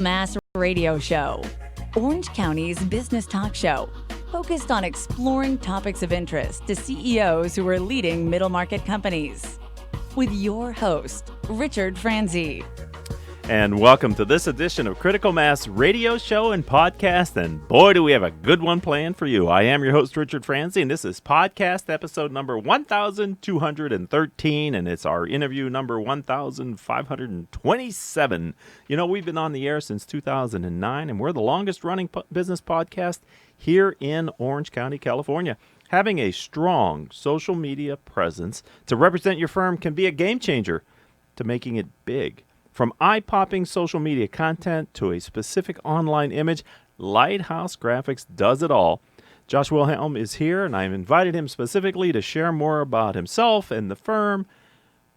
Mass Radio Show, Orange County's business talk show, focused on exploring topics of interest to CEOs who are leading middle market companies. With your host, Richard Franzi. And welcome to this edition of Critical Mass Radio Show and Podcast. And boy, do we have a good one planned for you. I am your host, Richard Franzi, and this is podcast episode number 1213, and it's our interview number 1527. You know, we've been on the air since 2009, and we're the longest running business podcast here in Orange County, California. Having a strong social media presence to represent your firm can be a game changer to making it big. From eye-popping social media content to a specific online image, Lighthouse Graphics does it all. Joshua Homme is here, and I've invited him specifically to share more about himself and the firm.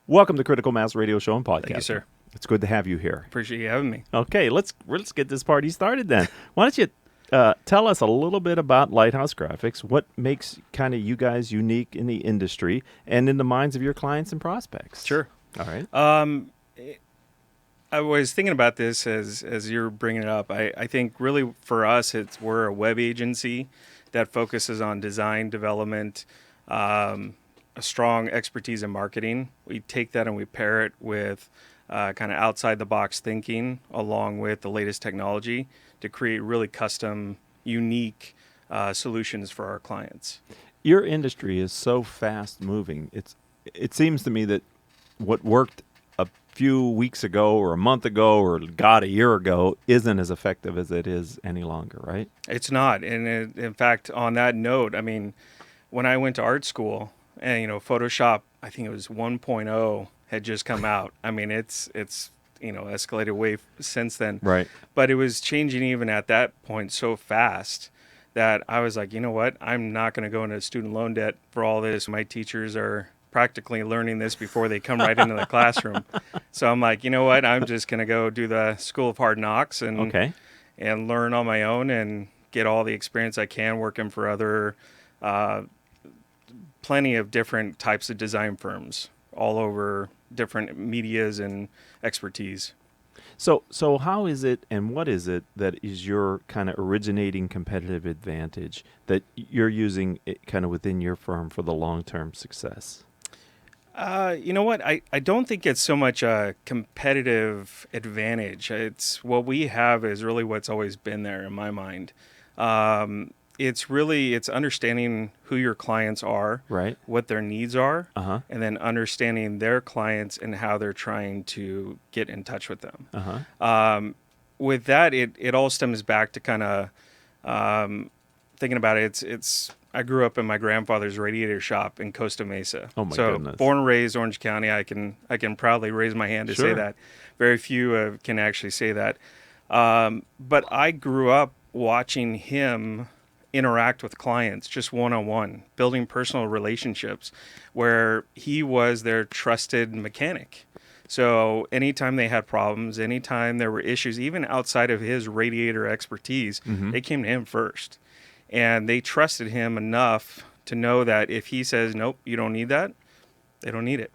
Welcome to Critical Mass Radio Show and Podcast. Thank you, sir. It's good to have you here. Appreciate you having me. Okay, let's get this party started then. Why don't you tell us a little bit about Lighthouse Graphics, what makes kind of you guys unique in the industry and in the minds of your clients and prospects? Sure. All right. I was thinking about this as you're bringing it up. I think really for us, we're a web agency that focuses on design, development, a strong expertise in marketing. We take that and we pair it with kind of outside-the-box thinking along with the latest technology to create really custom, unique solutions for our clients. Your industry is so fast-moving. It seems to me that what worked a few weeks ago or a month ago or a year ago isn't as effective as it is any longer, right? It's not. And in fact, on that note, I mean, when I went to art school and, Photoshop, I think it was 1.0 had just come out. I mean, it's escalated way since then. Right. But it was changing even at that point so fast that I was like, you know what? I'm not going to go into student loan debt for all this. My teachers are practically learning this before they come right into the classroom. So I'm like, you know what? I'm just going to go do the School of Hard Knocks and learn on my own and get all the experience I can working for other plenty of different types of design firms all over different medias and expertise. So how is it and what is it that is your kind of originating competitive advantage that you're using it kind of within your firm for the long-term success? You know what? I don't think it's so much a competitive advantage. It's what we have is really what's always been there in my mind. It's understanding who your clients are, right? What their needs are, and then understanding their clients and how they're trying to get in touch with them. With that, it all stems back to kind of thinking about it. It's I grew up in my grandfather's radiator shop in Costa Mesa. Oh my goodness! Born and raised Orange County. I can proudly raise my hand to say that. Very few can actually say that. But I grew up watching him interact with clients just one-on-one, building personal relationships where he was their trusted mechanic. So anytime they had problems, anytime there were issues, even outside of his radiator expertise, they came to him first. And they trusted him enough to know that if he says, nope, you don't need that, they don't need it.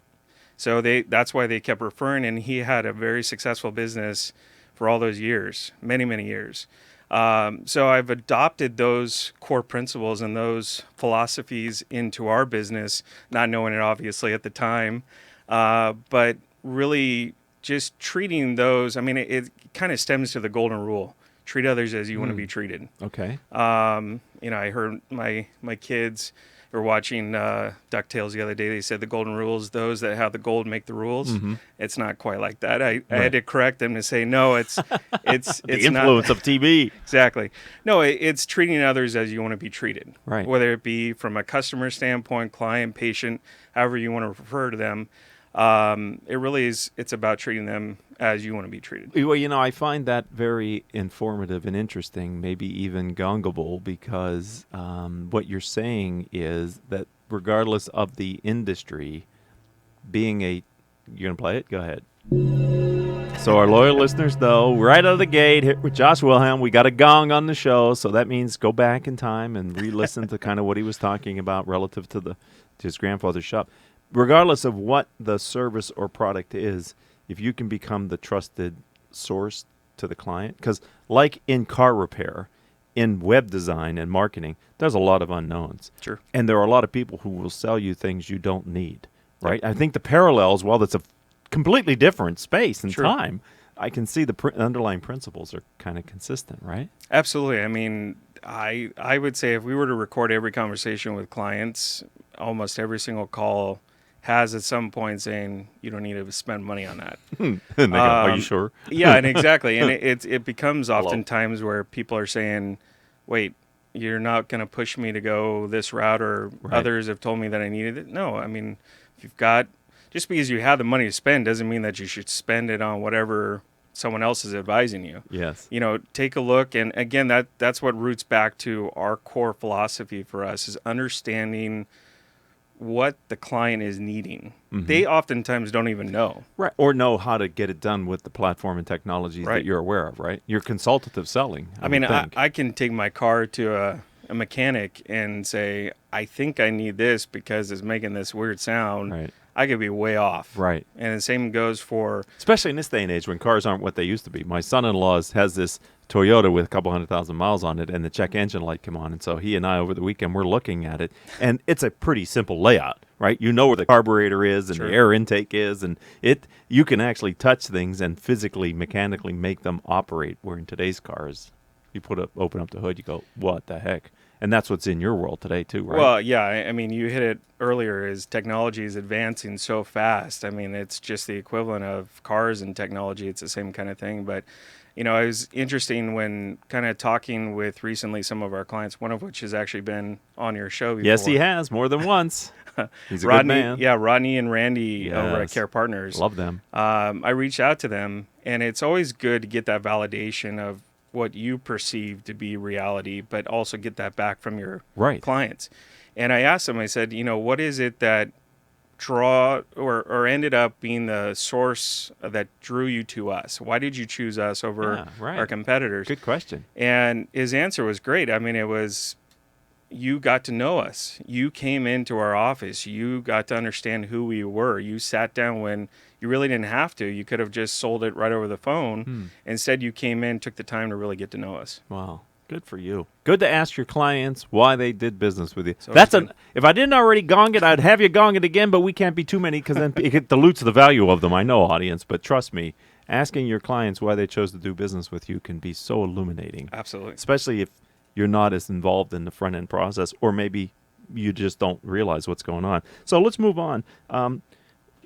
So that's why they kept referring, and he had a very successful business for all those years, many, many years. So I've adopted those core principles and those philosophies into our business, not knowing it obviously at the time, but really just treating those. I mean, it kind of stems to the golden rule. Treat others as you want to be treated. Okay. I heard my kids were watching DuckTales the other day. They said the golden rule is those that have the gold make the rules. It's not quite like that. I had to correct them to say, no, it's the influence not, of TV. Exactly. No, it's treating others as you want to be treated. Right. Whether it be from a customer standpoint, client, patient, however you want to refer to them. It really is. It's about treating them as you want to be treated. Well, I find that very informative and interesting, maybe even gongable, because what you're saying is that regardless of the industry, being you're going to play it? Go ahead. So our loyal listeners know, right out of the gate, here with Josh Wilhelm, we got a gong on the show, so that means go back in time and re-listen to kind of what he was talking about relative to his grandfather's shop. Regardless of what the service or product is, if you can become the trusted source to the client? Because like in car repair, in web design and marketing, there's a lot of unknowns. Sure. And there are a lot of people who will sell you things you don't need, right? I think the parallels, while it's a completely different space and Sure. time, I can see the underlying principles are kind of consistent, right? Absolutely. I mean, I would say if we were to record every conversation with clients, almost every single call has at some point saying, you don't need to spend money on that. And they go, are you sure? Yeah, and exactly. And it becomes Hello. oftentimes where people are saying, wait, you're not going to push me to go this route, or Right. others have told me that I needed it. No, I mean, if you've got, just because you have the money to spend doesn't mean that you should spend it on whatever someone else is advising you. Yes. You know, take a look. And again, that's what roots back to our core philosophy for us, is understanding what the client is needing. Mm-hmm. They oftentimes don't even know. Right. Or know how to get it done with the platform and technologies that Right. you're aware of, right? You're consultative selling. I mean, would think. I can take my car to a mechanic and say, I think I need this because it's making this weird sound. Right. I could be way off. Right. And the same goes for, Especially in this day and age when cars aren't what they used to be. My son-in-law has this Toyota with a couple 100,000 miles on it, and the check engine light came on. And so he and I, over the weekend, we're looking at it. And it's a pretty simple layout, right? You know where the carburetor is and Sure. the air intake is. And you can actually touch things and physically, mechanically make them operate. Where in today's cars, you open up the hood, you go, what the heck? And that's what's in your world today too, right? well, yeah, I mean, you hit it earlier, is technology is advancing so fast. I mean, it's just the equivalent of cars and technology. It's the same kind of thing. But, you know, it was interesting when kind of talking with recently some of our clients, one of which has actually been on your show before. Yes, he has, more than once. He's a Rodney, good man. Yeah, Rodney and Randy over at Yes. Care Partners. Love them. I reached out to them, and it's always good to get that validation of what you perceive to be reality, but also get that back from your Right. clients. And I asked them, I said, you know, what is it that or ended up being the source that drew you to us? Why did you choose us over Yeah, right. our competitors? Good question. And his answer was great. I mean, it was, you got to know us. You came into our office. You got to understand who we were. You sat down when you really didn't have to. You could have just sold it right over the phone. Instead, you came in, took the time to really get to know us. Wow. Good for you. Good to ask your clients why they did business with you. So That's it's good. if I didn't already gong it, I'd have you gong it again, but we can't be too many because then it dilutes the value of them. I know, audience, but trust me, asking your clients why they chose to do business with you can be so illuminating. Absolutely. Especially if you're not as involved in the front end process, or maybe you just don't realize what's going on. So let's move on.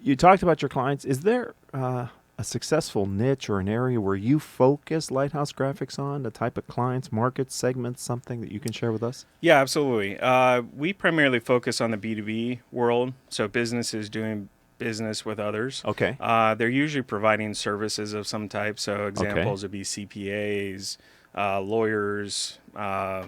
You talked about your clients. Is there a successful niche or an area where you focus Lighthouse Graphics on, the type of clients, markets, segments, something that you can share with us? Yeah, absolutely. We primarily focus on the B2B world, so businesses doing business with others. Okay. They're usually providing services of some type, so examples would be CPAs, lawyers. I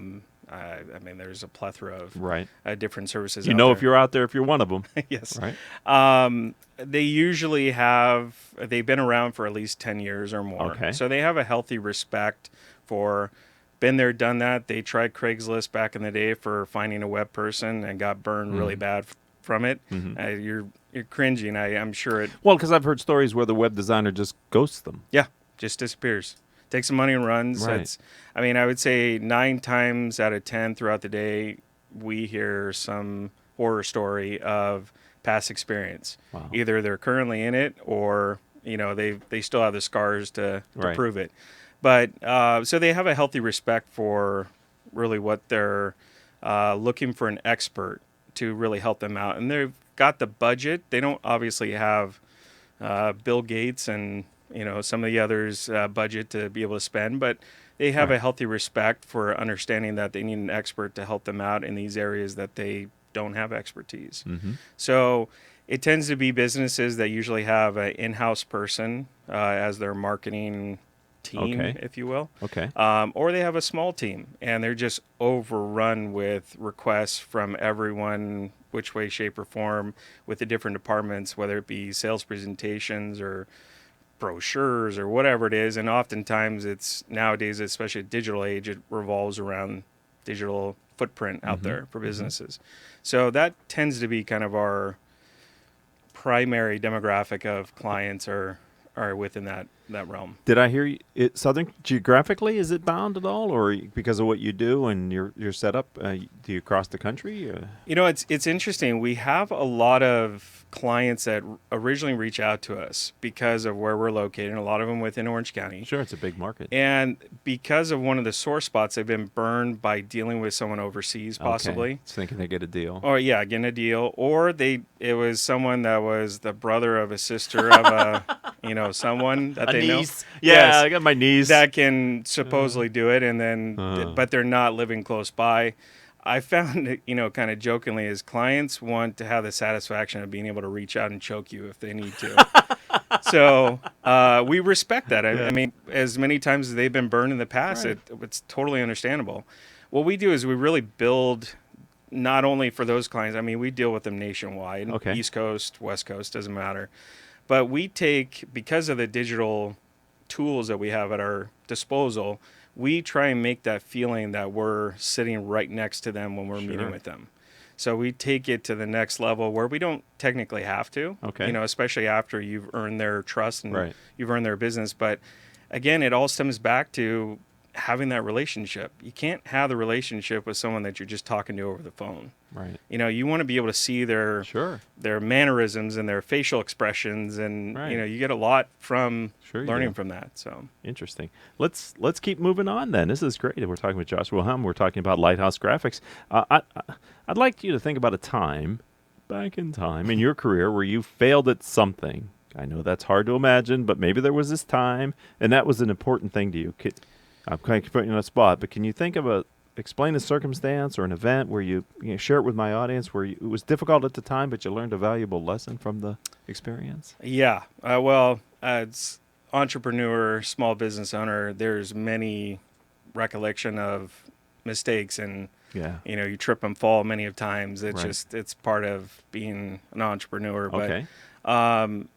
mean, there's a plethora of Right. different services. You out know there. if you're out there, if you're one of them. Yes. Right. They usually they've been around for at least 10 years or more. Okay. So they have a healthy respect for, been there, done that. They tried Craigslist back in the day for finding a web person and got burned really bad from it. You're cringing. I'm sure it, Well, because I've heard stories where the web designer just ghosts them. yeah, just disappears. Takes some money and runs. Right. I mean, I would say 9 times out of 10 throughout the day, we hear some horror story of past experience. Wow. Either they're currently in it, or you know they still have the scars to Right. prove it. But so they have a healthy respect for really what they're looking for, an expert to really help them out, and they've got the budget. They don't obviously have Bill Gates and some of the others' budget to be able to spend, but they have Right. a healthy respect for understanding that they need an expert to help them out in these areas that they don't have expertise. So it tends to be businesses that usually have an in-house person as their marketing team, Okay. if you will. Okay. Or they have a small team and they're just overrun with requests from everyone, which way, shape, or form, with the different departments, whether it be sales presentations or brochures or whatever it is. And oftentimes it's nowadays, especially digital age, it revolves around digital footprint out there for businesses. So that tends to be kind of our primary demographic of clients are within that realm. Did I hear you? Southern geographically, is it bound at all, or because of what you do and your setup? Do you cross the country? It's interesting. We have a lot of clients that originally reach out to us because of where we're located, and a lot of them within Orange County. Sure, it's a big market. And because of one of the sore spots, they've been burned by dealing with someone overseas, possibly. Okay. Just thinking they get a deal. Or getting a deal, or it was someone that was the brother of a sister of a someone that they know. Yeah, yes, I got my niece that can supposedly do it, and then but they're not living close by. I found, kind of jokingly, is clients want to have the satisfaction of being able to reach out and choke you if they need to. So we respect that. I mean, as many times as they've been burned in the past, Right. it's totally understandable. What we do is we really build not only for those clients. I mean, we deal with them nationwide, Okay. East Coast, West Coast, doesn't matter. But we take, because of the digital tools that we have at our disposal, we try and make that feeling that we're sitting right next to them when we're meeting with them. So we take it to the next level where we don't technically have to, Okay. especially after you've earned their trust and Right. you've earned their business. But again, it all stems back to having that relationship. You can't have the relationship with someone that you're just talking to over the phone. Right. You want to be able to see their mannerisms and their facial expressions, and Right. you get a lot from Sure you learning do. from that. So Interesting. Let's keep moving on then. This is great. We're talking with Joshua Homme. We're talking about Lighthouse Graphics. I'd like you to think about a time, back in time, in your career where you failed at something. I know that's hard to imagine, but maybe there was this time, and that was an important thing to you. I'm kind of putting you on the spot, but can you think of explain a circumstance or an event where you share it with my audience where it was difficult at the time, but you learned a valuable lesson from the experience? yeah, as entrepreneur, small business owner, there's many recollection of mistakes, and Yeah. you trip and fall many of times. It's Right. it's part of being an entrepreneur. Okay. But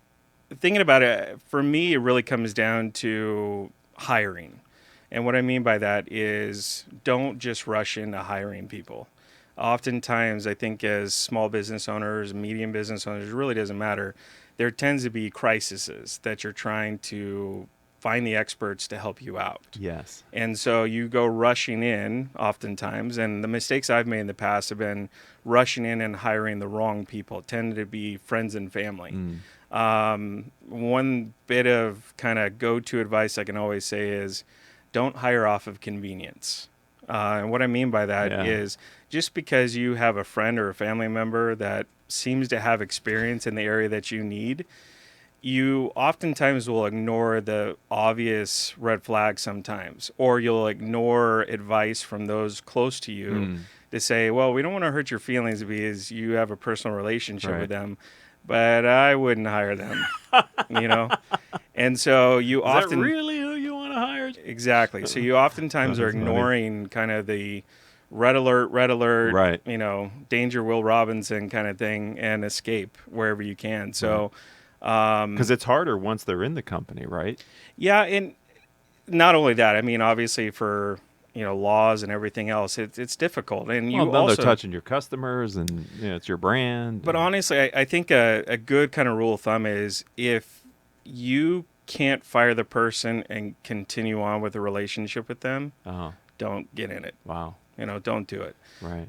thinking about it, for me, it really comes down to hiring. And what I mean by that is don't just rush into hiring people. Oftentimes, I think as small business owners, medium business owners, it really doesn't matter. There tends to be crises that you're trying to find the experts to help you out. Yes. And so you go rushing in oftentimes, and the mistakes I've made in the past have been rushing in and hiring the wrong people. It tended to be friends and family. One bit of kind of go-to advice I can always say is don't hire off of convenience. And what I mean by that is just because you have a friend or a family member that seems to have experience in the area that you need, you oftentimes will ignore the obvious red flags sometimes, or you'll ignore advice from those close to you to say, well, we don't want to hurt your feelings because you have a personal relationship with them, but I wouldn't hire them, And so you Is that really who you want to hire? Exactly. So you oftentimes are ignoring kind of the red alert, Right. danger Will Robinson kind of thing, and escape wherever you can. So, Because it's harder once they're in the company, right? yeah, and not only that, I mean, obviously for laws and everything else, it's difficult, and you Well, then also they're touching your customers, and it's your brand. But honestly, I think a good kind of rule of thumb is if you can't fire the person and continue on with the relationship with them, don't get in it. Wow. Don't do it. Right.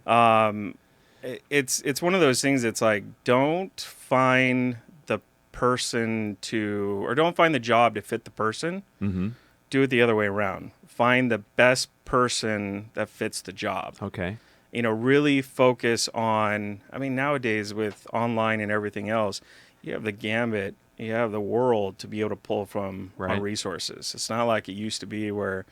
It's one of those things that's like, don't find the person or don't find the job to fit the person. Mm-hmm. Do it the other way around. Find the best person that fits the job. Okay. Really focus on, I mean, nowadays with online and everything else, you have the gambit, you have the world to be able to pull from on resources. It's not like it used to be where,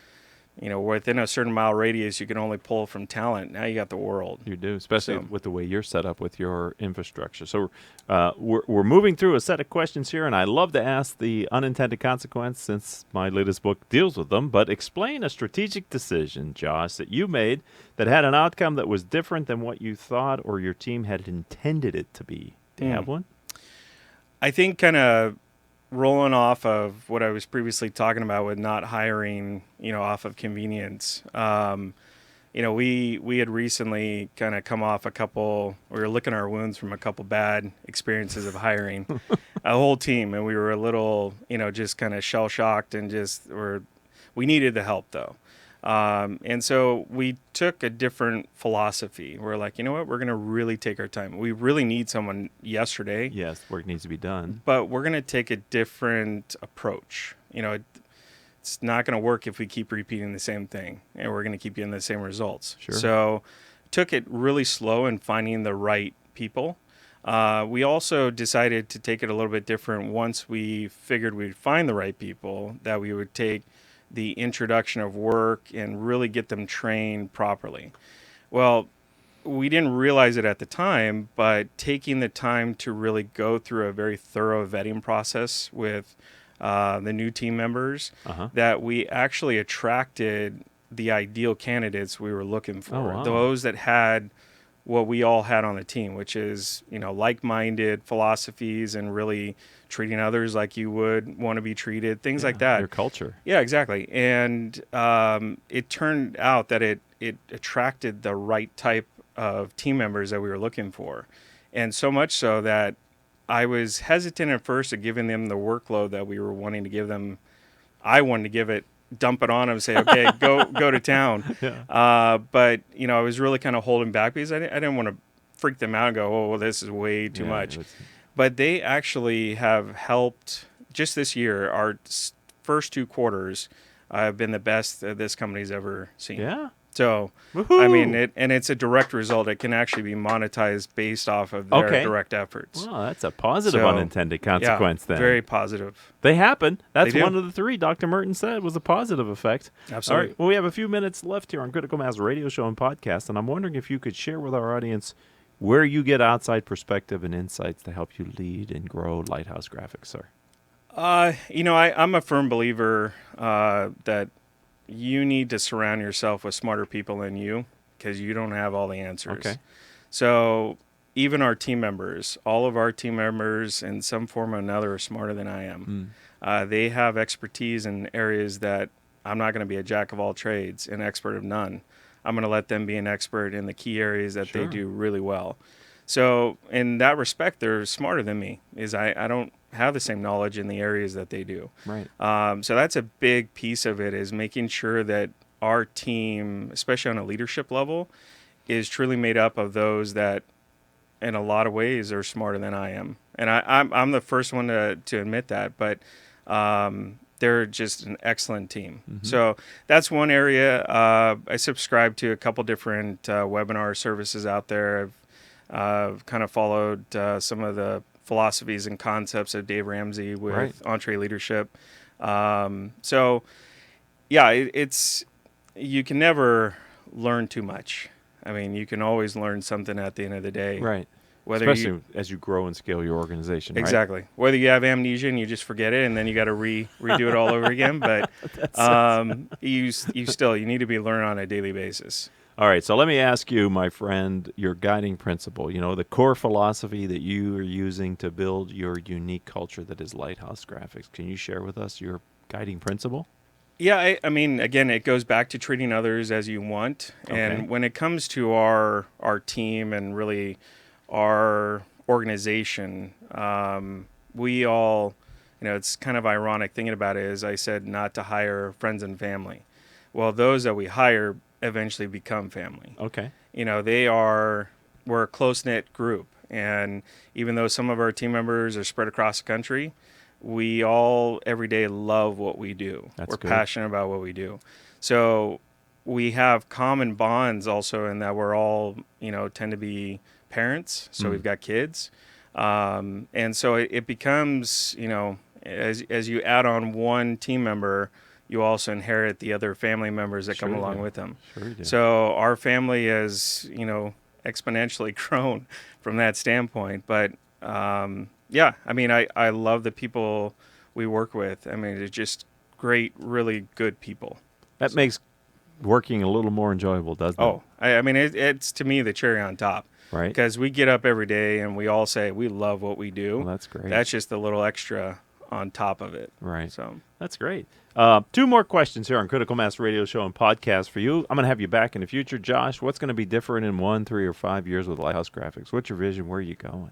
within a certain mile radius, you can only pull from talent. Now you got the world. You do, especially with the way you're set up with your infrastructure. So we're moving through a set of questions here, and I love to ask the unintended consequence since my latest book deals with them. But explain a strategic decision, Josh, that you made that had an outcome that was different than what you thought or your team had intended it to be. Do you have one? I think kind of rolling off of what I was previously talking about with not hiring, off of convenience. We had recently kind of come off we were licking our wounds from a couple bad experiences of hiring. a whole team, and we were a little, just kind of shell shocked, and we needed the help though. And so we took a different philosophy. We're like, you know what? We're going to really take our time. We really need someone yesterday. Yes, work needs to be done. But we're going to take a different approach. It's not going to work if we keep repeating the same thing, and we're going to keep getting the same results. Sure. So took it really slow in finding the right people. We also decided to take it a little bit different once we figured we'd find the right people, that we would take the introduction of work and really get them trained properly. Well, we didn't realize it at the time, but taking the time to really go through a very thorough vetting process with the new team members, that we actually attracted the ideal candidates we were looking for. Oh, wow. Those that had what we all had on the team, which is, like-minded philosophies and really treating others like you would want to be treated, things like that. Your culture. Yeah, exactly. And it turned out that it attracted the right type of team members that we were looking for. And so much so that I was hesitant at first of giving them the workload that we were wanting to give them. I wanted to dump it on them and say, okay, go to town. Yeah. But, I was really kind of holding back because I didn't want to freak them out and go, oh, well, this is way too much. But they actually have helped. Just this year, our first 2 quarters have been the best that this company's ever seen. Yeah. So, Woo-hoo. I mean, it's a direct result. It can actually be monetized based off of their direct efforts. Well, that's a positive unintended consequence then. Very positive. They happen. That's They do. one of the 3 Dr. Merton said was a positive effect. Absolutely. All right. Well, we have a few minutes left here on Critical Mass Radio Show and Podcast, and I'm wondering if you could share with our audience where you get outside perspective and insights to help you lead and grow Lighthouse Graphics, sir. I'm a firm believer that you need to surround yourself with smarter people than you, because you don't have all the answers. Okay. So even our team members, all of our team members in some form or another are smarter than I am. They have expertise in areas that I'm not going to be a jack of all trades, an expert of none. I'm going to let them be an expert in the key areas that they do really well. So in that respect, they're smarter than me. I don't have the same knowledge in the areas that they do. Right. So that's a big piece of it, is making sure that our team, especially on a leadership level, is truly made up of those that in a lot of ways are smarter than I am. And I'm the first one to admit that, but they're just an excellent team. So that's one area. I subscribe to a couple different webinar services out there. I've kind of followed some of the philosophies and concepts of Dave Ramsey with EntreLeadership. So yeah, it's you can never learn too much. I mean, you can always learn something at the end of the day. Right. Whether Especially as you grow and scale your organization. Right? Exactly. Whether you have amnesia and you just forget it, and then you got to redo it all over again. But you need to be learning on a daily basis. All right, so let me ask you, my friend, your guiding principle, the core philosophy that you are using to build your unique culture that is Lighthouse Graphics. Can you share with us your guiding principle? Yeah, I mean, again, it goes back to treating others as you want. Okay. And when it comes to our team and really our organization, we all, it's kind of ironic thinking about it, is I said not to hire friends and family. Well, those that we hire eventually become family. Okay. We're a close-knit group. And even though some of our team members are spread across the country, we all every day love what we do. We're passionate about what we do. So we have common bonds also in that we're all, tend to be parents. So we've got kids. And so it becomes, as you add on one team member, you also inherit the other family members that come along with them. Sure you do. So our family has, exponentially grown from that standpoint. But yeah, I mean, I love the people we work with. I mean, they're just great, really good people. That makes working a little more enjoyable, doesn't it? Oh, I mean, it's to me the cherry on top. Right. Because we get up every day and we all say we love what we do. Well, that's great. That's just a little extra on top of it. Right. So that's great. 2 more questions here on Critical Mass Radio Show and Podcast for you. I'm going to have you back in the future. Josh, what's going to be different in 1, 3, or 5 years with Lighthouse Graphics? What's your vision? Where are you going?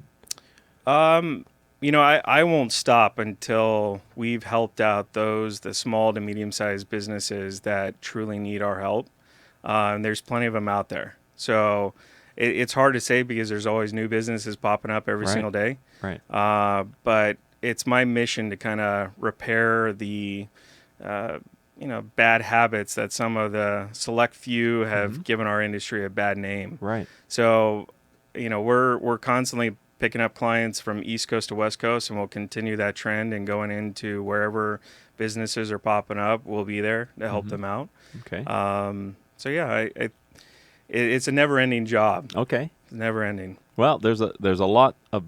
I won't stop until we've helped out the small to medium-sized businesses that truly need our help. And there's plenty of them out there. So it's hard to say because there's always new businesses popping up every single day. Right. But it's my mission to kind of repair the, bad habits that some of the select few have given our industry a bad name. Right. So, we're constantly picking up clients from East Coast to West Coast, and we'll continue that trend and going into wherever businesses are popping up, we'll be there to help them out. Okay. So yeah, it's a never-ending job. Okay. It's never-ending. Well, there's a lot of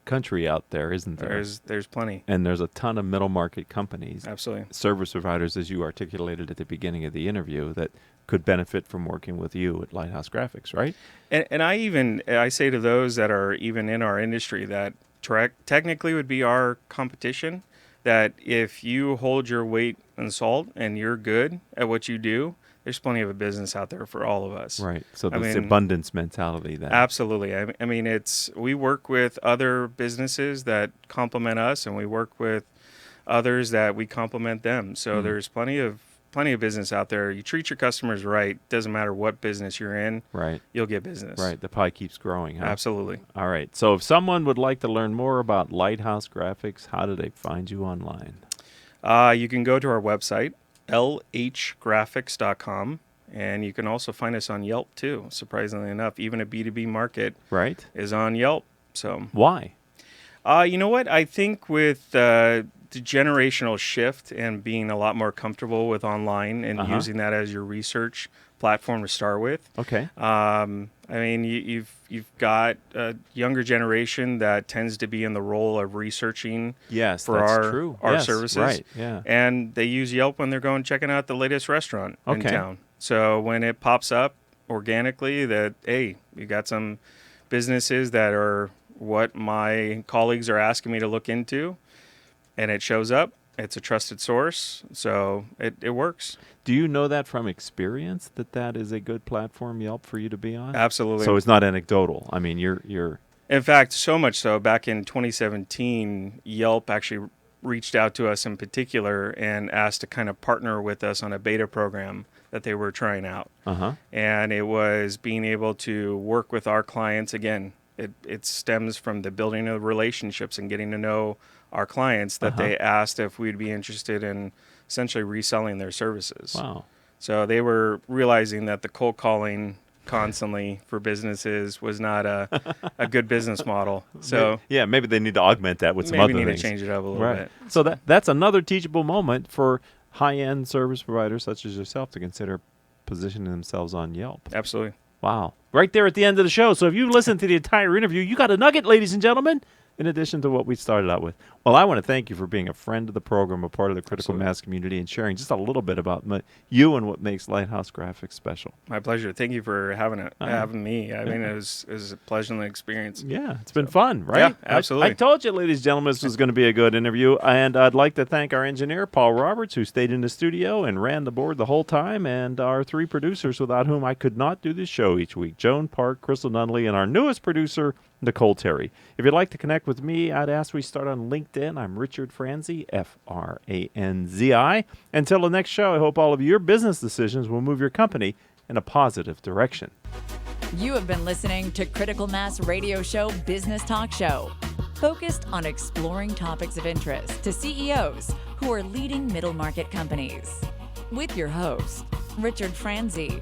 country out there, isn't there? There's plenty. And there's a ton of middle market companies, Absolutely. service providers, as you articulated at the beginning of the interview, that could benefit from working with you at Lighthouse Graphics, right? And I say to those that are even in our industry that technically would be our competition, that if you hold your weight in salt and you're good at what you do, there's plenty of a business out there for all of us. Right. So this abundance mentality. Absolutely. I mean, we work with other businesses that complement us, and we work with others that we complement them. So there's plenty of business out there. You treat your customers right. Doesn't matter what business you're in. Right. You'll get business. Right. The pie keeps growing. Huh? Absolutely. All right. So if someone would like to learn more about Lighthouse Graphics, how do they find you online? You can go to our website, lhgraphics.com, and you can also find us on Yelp too. Surprisingly enough, even a B2B market is on Yelp. So why? You know what? I think with the generational shift and being a lot more comfortable with online and using that as your research platform to start with. Okay. I mean, you've got a younger generation that tends to be in the role of researching for our services. Right. Yeah. And they use Yelp when they're going checking out the latest restaurant in town. So when it pops up organically that, hey, you got some businesses that are what my colleagues are asking me to look into, and it shows up, it's a trusted source, so it works. Do you know that from experience that is a good platform, Yelp, for you to be on? Absolutely. So it's not anecdotal. I mean, you're. In fact, so much so, back in 2017, Yelp actually reached out to us in particular and asked to kind of partner with us on a beta program that they were trying out. And it was being able to work with our clients. Again, it stems from the building of relationships and getting to know our clients that they asked if we'd be interested in essentially reselling their services. Wow. So they were realizing that the cold calling constantly for businesses was not a good business model. So maybe they need to augment that with some other things. Maybe need to change it up a little bit. So that's another teachable moment for high-end service providers such as yourself to consider positioning themselves on Yelp. Absolutely. Wow. Right there at the end of the show. So if you listened to the entire interview, you got a nugget, ladies and gentlemen, in addition to what we started out with. Well, I want to thank you for being a friend of the program, a part of the critical mass community, and sharing just a little bit about you and what makes Lighthouse Graphics special. My pleasure. Thank you for having me. I mean, it was a pleasant experience. Yeah, it's been fun, right? Yeah, absolutely. I told you, ladies and gentlemen, this was going to be a good interview, and I'd like to thank our engineer, Paul Roberts, who stayed in the studio and ran the board the whole time, and our three producers without whom I could not do this show each week, Joan Park, Crystal Nunley, and our newest producer, Nicole Terry. If you'd like to connect with me, I'd ask we start on LinkedIn. I'm Richard Franzi, Franzi. Until the next show, I hope all of your business decisions will move your company in a positive direction. You have been listening to Critical Mass Radio Show Business Talk Show, focused on exploring topics of interest to CEOs who are leading middle market companies. With your host, Richard Franzi.